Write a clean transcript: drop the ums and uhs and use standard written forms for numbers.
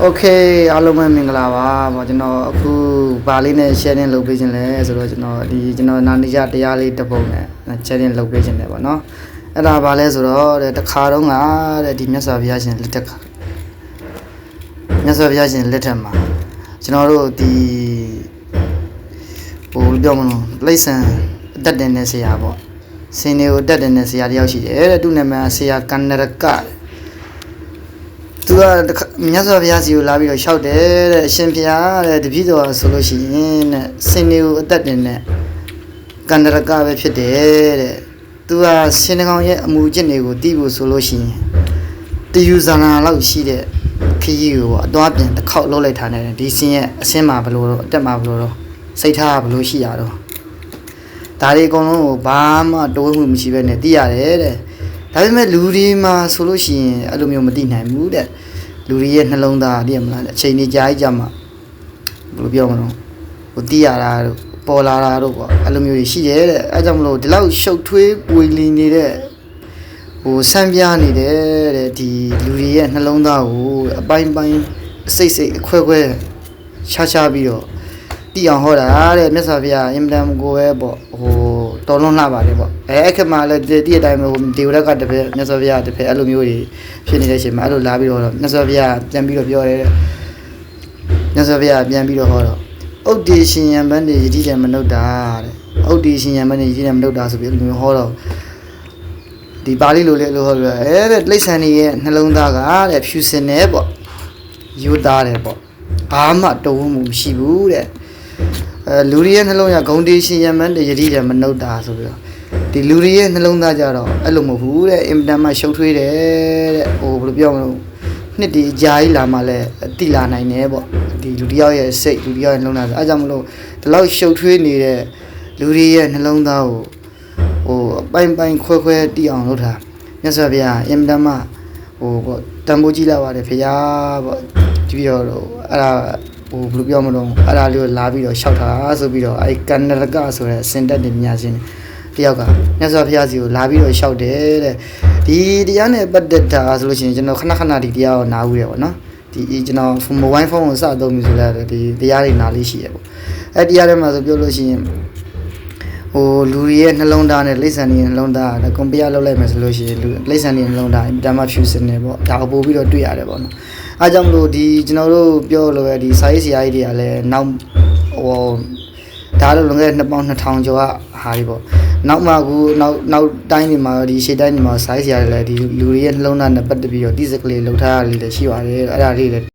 Okay အားလုံးပဲမင်္ဂလာပါဗောကျွန်တော်အခုဗာလေးနဲ့ sharing လုပ်ပေးခြင်းလဲဆိုတော့ကျွန်တော်နာနေကြတရားလေးတစ်ပုံနဲ့ sharing လုပ်ပေးခြင်းလဲဗောနော်အဲ့ဒါဗာလဲဆိုတော့တခါတော့ငါတဲ့ဒီမြတ်စွာဘုရားရှင်လက်ထက်မှာကျွန်တော်တို့ဒီဟိုပြောမလို့လိမ့်ဆန်အတက်တင်တဲ့ဆရာဗောစင်တွေကိုတက်တင်တဲ့ဆရာတယောက်ရှိတယ်တဲ့သူ့နာမည်ဆရာကန္နရကသူကမြတ်စွာဘုရားစီကိုလာပြီးတော့လျှောက်တယ်တဲ့အရှင်ဘုရားတဲ့တပည့်တော်ဆိုလို့ရှိရင်တဲ့စင်တွေကိုအသက်တင်တဲ့ကန္နရကပဲဖြစ်တယ်တဲ့သူကရှင်တကောင်ရဲ့အမှုကျင့်တွေကိုသိဖို့ဆိုလို့ရှိရင်တယူဇာနာလောက်ရှိတဲ့ခရီးကိုအသွားပြန်တစ်ခေါက်လုပ်လိုက်တာနဲ့ဒီစင်ရဲ့အစင်းမှာဘလို့တော့အတက်မှာဘလို့တော့စိတ်ထားဘလို့ရှိရတော့ဒါတွေအကုန်လုံးကိုဘာမှတိုးမှုမရှိပဲနဲ့သိရတယ်တဲ့ဒါပေမဲ့လူတွေမှာဆိုလို့ရှိရင်အဲ့လိုမျိုးမသိနိုင်ဘူးတဲ့လူတွေရဲ့နှလုံးသားသိရမလားအချိန်ကြီးကြာကြီးကြာမှဘယ်လိုပြောမလဲဟိုသိရတာတို့ပေါ်လာတာတို့ပေါ့အဲ့လိုမျိုးတွေရှိတယ်တဲ့အဲကြောင့်မလို့ဒီလောက်ရှုပ်ထွေးပွေလီနေတဲ့ဟိုဆန်းပြားနေတဲ့တဲ့ဒီလူတွေရဲ့နှလုံးသားကိုအပိုင်းပိုင်းစိတ်အခွဲခွဲရှားပြီးတော့တိအောင်ဟောတာတဲ့မြတ်စွာဘုရားအင်မတန်ကိုပဲပေါ့ဟိုတော်လွန်လှပါတယ်ပေါ့အဲ့ခက်မှာလည်းဒီအတိုင်းပဲဟိုဒေဝရကတစ်ဖက်မြတ်စွာဘုရားတစ်ဖက်အဲ့လိုမျိုးတွေဖြစ်နေတဲ့အချိန်မှာအဲ့လိုလာပြီးတော့မြတ်စွာဘုရားပြန်ပြီးတော့ပြောတယ်မြတ်စွာဘုရားပြန်ပြီးတော့ဟောတော့ဥဒ္ဒေရှင်ယံမန်းနေယတိတံမနုဿတာတဲ့ဥဒ္ဒေရှင်ယံမန်းနေယတိတံမနုဿတာဆိုပြီးအဲ့လိုမျိုးဟောတော့ဒီပါဠိလိုလေလို့ဟောပြီးတော့တဲ့တိဋ္ဌာန်ရဲ့နှလုံးသားကတဲ့ဖြူစင်နေပေါ့ယူသားတယ်ပေါ့ဘာမှတုံ့မှုမရှိဘူးတဲ့လူတွေရဲ့နှလုံးရဂုံတေရှင်ယမန်တယတိတယ်မနုဿတာဆိုပြီးတော့ဒီလူတွေရဲ့နှလုံးသားကြတော့အဲ့လိုမဟုတ်ဘူးတဲ့အင်တန်မှရှုပ်ထွေးတယ်တဲ့ဟိုဘယ်လိုပြောမလို့နှစ်ဒီအကြာကြီးလာမှလည်းတိလာနိုင်တယ်ပေါ့ဒီလူတယောက်ရဲ့စိတ်လူတယောက်ရဲ့နှလုံးသားဆိုအဲကြောင့်မလို့ဒီလောက်ရှုပ်ထွေးနေတဲ့လူတွေရဲ့နှလုံးသားကိုဟိုအပိုင်းခွဲတိအောင်လုပ်တာမြတ်စွာဘုရားအင်တန်မှဟိုပေါ့တန်ဖိုးကြီးလာပါတယ်ဖေယားပေါ့ဒီပြီးတော့အဲ့ဒါဟိုဘယ်လိုပြောမလို့အဲ့ဒါလေးကိုလာပြီးတော့ရှောက်တာဆိုပြီးတော့အဲ့ကန္နရကဆိုတဲ့စင်တက်တင်မြရှင်တယောက်ကမြတ်စွာဘုရားစီကိုလာပြီးတော့ရှောက်တယ်တဲ့ဒီတရားနဲ့ပတ်သက်တာဆိုလို့ရှိရင်ကျွန်တော်ခဏဒီတရားကိုနားဦးတယ်ပေါ့နော်ဒီကျွန်တော်မိုဘိုင်းဖုန်းကိုစသုံးပြီးဆိုလဲဒီတရားတွေနားလေးရှိရပေါ့အဲ့တရားထဲမှာဆိုပြောလို့ရှိရင်ဟိုလူတွေရဲ့နှလုံးသားနဲ့လိမ့်ဆန်တွေနှလုံးသားကွန်ပီယာလုပ်လိုက်မယ်ဆိုလို့ရှိရင်လူလိမ့်ဆန်တွေနှလုံးသားအင်တာမဖြူစင်နေပေါ့ဒါကိုပို့ပြီးတော့တွေ့ရတယ်ပေါ့နော်အားကြောင့်မလို့ဒီကျွန်တော်တို့ပြောလို့ပဲဒီစာရေးဆရာကြီးတွေကလည်းနောက်ဟိုဒါတော့လွန်ခဲ့တဲ့နှစ်ပေါင်း2000ကျော်ကဟာဒီပေါ့နောက်မှကူနောက်တိုင်းတွေမှာဒီရှေ့တိုင်းတွေမှာစာရေးဆရာတွေလည်းဒီလူတွေရဲ့နှလုံးသားနဲ့ပတ်သက်ပြီးတော့တိစကလေးလှုပ်ထားရလေးလည်းရှိပါတယ်အဲ့ဒါလေးလည်း